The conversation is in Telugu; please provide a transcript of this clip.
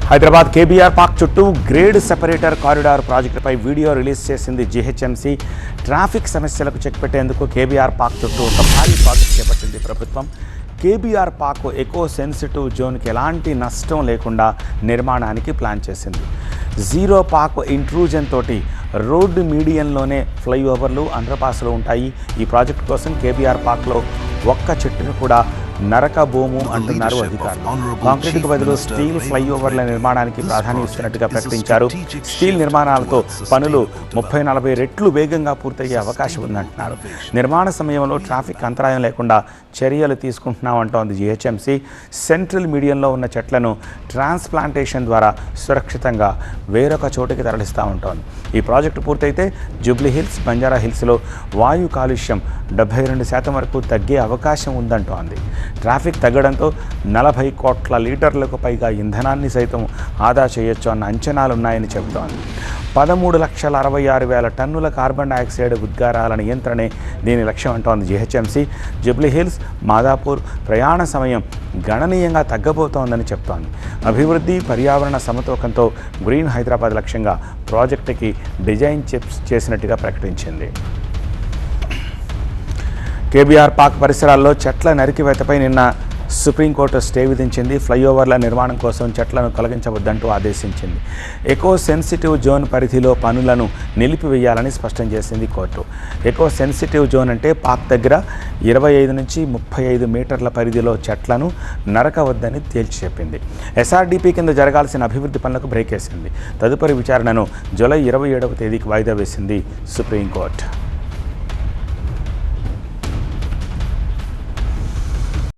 హైదరాబాద్ కేబీఆర్ పార్క్ చుట్టూ గ్రేడ్ సెపరేటర్ కారిడార్ ప్రాజెక్టుపై వీడియో రిలీజ్ చేసింది జీహెచ్ఎంసీ. ట్రాఫిక్ సమస్యలకు చెక్ పెట్టేందుకు కేబీఆర్ పార్క్ చుట్టూ ఒక భారీ ప్రాజెక్ట్ చేపట్టింది ప్రభుత్వం. కేబీఆర్ పార్క్ ఎకో సెన్సిటివ్ జోన్కి ఎలాంటి నష్టం లేకుండా నిర్మాణానికి ప్లాన్ చేసింది. జీరో పార్క్ ఇంట్రూజన్ తోటి రోడ్డు మీడియంలోనే ఫ్లైఓవర్లు, అండర్పాస్లు ఉంటాయి. ఈ ప్రాజెక్టు కోసం కేబీఆర్ పార్క్లో ఒక్క చెట్టును కూడా నరకబోము అంటున్నారు అధికారులు. కాంక్రీట్కు బదులు స్టీల్ ఫ్లైఓవర్ల నిర్మాణానికి ప్రాధాన్యం ఇస్తున్నట్టుగా ప్రకటించారు. స్టీల్ నిర్మాణాలతో పనులు 30-40 రెట్లు వేగంగా పూర్తయ్యే అవకాశం ఉందంటున్నారు. నిర్మాణ సమయంలో ట్రాఫిక్ అంతరాయం లేకుండా చర్యలు తీసుకుంటున్నామంటోంది జీహెచ్ఎంసీ. సెంట్రల్ మీడియంలో ఉన్న చెట్లను ట్రాన్స్ప్లాంటేషన్ ద్వారా సురక్షితంగా వేరొక చోటుకి తరలిస్తూ ఉంటోంది. ఈ ప్రాజెక్టు పూర్తయితే జూబ్లీహిల్స్, బంజారా హిల్స్లో వాయు కాలుష్యం 72% వరకు తగ్గే అవకాశం ఉందంటోంది. ట్రాఫిక్ తగ్గడంతో 40 కోట్ల లీటర్లకు పైగా ఇంధనాన్ని సైతం ఆదా చేయొచ్చు అన్న అంచనాలున్నాయని చెబుతోంది. 13,66,000 టన్నుల కార్బన్ డయాక్సైడ్ ఉద్గారాల నియంత్రణే దీని లక్ష్యం అంటోంది జీహెచ్ఎంసీ. జూబ్లీహిల్స్, మాదాపూర్ ప్రయాణ సమయం గణనీయంగా తగ్గబోతోందని చెప్తోంది. అభివృద్ధి, పర్యావరణ సమతూకంతో గ్రీన్ హైదరాబాద్ లక్ష్యంగా ప్రాజెక్టుకి డిజైన్ చేసినట్టుగా ప్రకటించింది. కేబీఆర్ పార్క్ పరిసరాల్లో చెట్ల నరికివేతపై నిన్న సుప్రీంకోర్టు స్టే విధించింది. ఫ్లైఓవర్ల నిర్మాణం కోసం చెట్లను తొలగించవద్దంటూ ఆదేశించింది. ఎకో సెన్సిటివ్ జోన్ పరిధిలో పనులను నిలిపివేయాలని స్పష్టం చేసింది కోర్టు. ఎకో సెన్సిటివ్ జోన్ అంటే పార్క్ దగ్గర 25 నుంచి 35 మీటర్ల పరిధిలో చెట్లను నరకవద్దని తేల్చి చెప్పింది. ఎస్ఆర్డీపీ కింద జరగాల్సిన అభివృద్ధి పనులకు బ్రేక్ వేసింది. తదుపరి విచారణను జూలై 27వ తేదీకి వాయిదా వేసింది సుప్రీంకోర్టు.